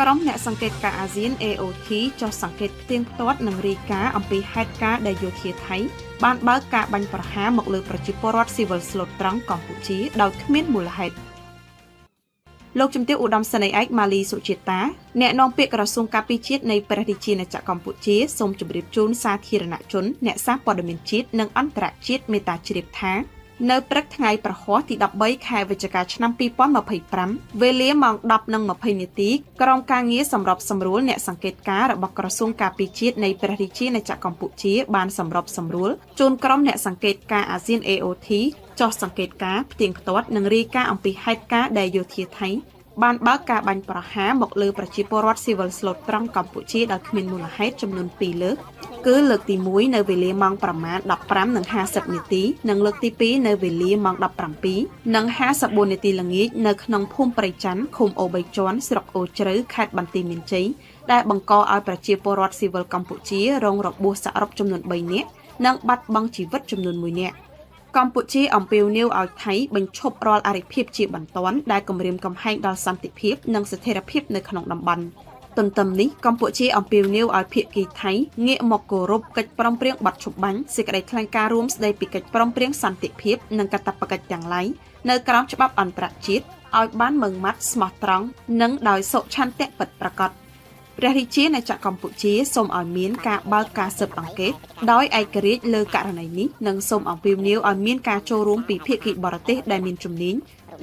ក្រុមអ្នកសង្កេតការអាស៊ាន AOT ចុះសង្កេតផ្ទៀងផ្ទាត់នឹងរាយការណ៍អំពីហេតុការណ៍ដែលយោធាថៃបានបើកការបាញ់ប្រហារមកលើប្រជាពលរដ្ឋស៊ីវិលស្លូតត្រង់កម្ពុជាដោយគ្មានមូលហេតុលោកជំទាវឧត្តមសេនីយ៍ឯកម៉ាលីសុជាតាអ្នកនាំពាក្យក្រសួងការពារជាតិនៃព្រះរាជាណាចក្រកម្ពុជាសូមជម្រាបជូនសាធារណជនអ្នកសារព័ត៌មានជាតិនិងអន្តរជាតិមេត្តាជ្រាបថានៅព្រឹកថ្ងៃប្រហ័សទី13ខែវិច្ឆិកាឆ្នាំ2025វេលាម៉ោង 10:20 នាទីក្រុមការងារសម្របសម្រួលអ្នកសង្កេតការណ៍របស់ក្រសួងការពារជាតិនៃព្រះរាជាណាចក្រកម្ពុជាបានសម្របសម្រួលជូនក្រុមអ្នកសង្កេតការណ៍អាស៊ាន AOT ចុះសង្កេតការណ៍ផ្ទៀងផ្ទាត់និងរាយការណ៍អំពីហេតុការណ៍ដែលយោធាថៃបានបើកការបាញ់ប្រហារមកលើប្រជាពលរដ្ឋស៊ីវិលស្លូតត្រង់កម្ពុជាដោយគ្មានមូលហេតុចំនួន2លើកគឺលើកទី1នៅវេលាម៉ោងប្រមាណ 15:50 នាទីនិងលើកទី2នៅវេលាម៉ោង 17:54 នាទីល្ងាចនៅក្នុងភូមិព្រៃច័ន្ទឃុំអូបីជាន់ស្រុកអូជ្រៅខេត្តបន្ទាយមានជ័យដែលបង្កឲ្យប្រជាពលរដ្ឋស៊ីវិលកម្ពុជារងរបួសសរុបចំនួន3នាក់និងបាត់បង់ជីវិតចំនួន1នាក់កម្ពុជាអំពាវនាវឲ្យថៃបញ្ឈប់រាល់អរិភាពជាបន្ទាន់ដែលគំរាមកំហែងដល់សន្តិភាពនិងស្ថិរភាពនៅក្នុងតំបន់ទន្ទឹមនេះកម្ពុជាអំពាវនាវឲ្យភាគីថៃងាកមកគោរពកិច្ចព្រមព្រៀងបទឈប់បាញ់សេចក្តីថ្លែងការណ៍រួមស្តីពីកិច្ចព្រមព្រៀងសន្តិភាពនិងកាតព្វកិច្ចទាំងឡាយនៅក្រោមច្បាប់អន្តរជាតិឲ្យបានម៉ឺងម៉ាត់ស្មោះត្រង់និងដោយសុឆន្ទៈពិតប្រាកដព្រះរាជាណាចក្រកម្ពុជាសូមឲ្យមានការបើកការស៊ើបអង្កេតដោយឯករាជ្យលើករណីនេះនិងសូមអំពាវនាវឲ្យមានការចូលរួមពីភាគីបរទេសដែលមានជំនាញ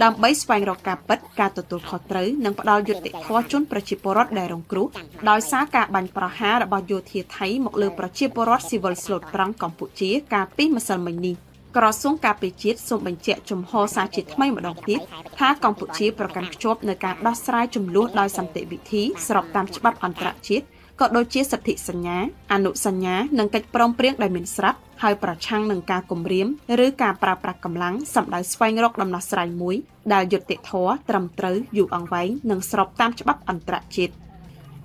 ដើម្បីស្វែងរកការពិតការទទួលខុសត្រូវនិងផ្ដល់យុត្តិធម៌ជូនប្រជាពលរដ្ឋដែលរងគ្រោះដោយសារការបាញ់ប្រហាររបស់យោធាថៃមកលើប្រជាពលរដ្ឋស៊ីវិលស្លូតត្រង់កម្ពុជាកាលពីម្សិលមិញនេះក្រសួងការពារជាតិសូមបញ្ជាក់ជំហរសារជាថ្មីម្ដងទៀតថាកម្ពុជាប្រកាន់ខ្ជាប់នូវការដោះស្រាយជម្លោះដោយសន្តិវិធីស្របតាមច្បាប់អន្តរជាតិក៏ដូចជាសិទ្ធិសញ្ញាអនុសញ្ញានិងកិច្ចព្រមព្រៀងដែលមានស្រាប់ហើយប្រឆាំងនឹងការគំរាមឬការប្រើប្រាស់កម្លាំងសម្ដៅស្វែងរកដំណោះស្រាយមួយដែលយុត្តិធម៌ត្រឹមត្រូវយូរអង្វែងនិងស្របតាមច្បាប់អន្តរជាតិ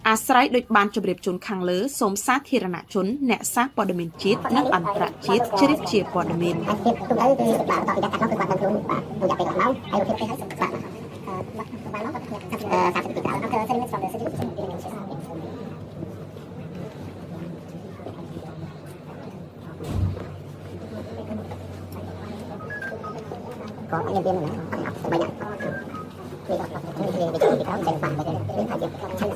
អាស្រ័យដូចបានជម្រាបជូនខាងលើសូមសាធារណជនអ្នកសារព័ត៌មានជាតិនិងអន្តរជាតិជ្រាបជាព័ត៌មានcó nhân viên này, bảy nhạc, thì đó, thì cái đó, thì cái đó, thì cái đó, thì cái đó,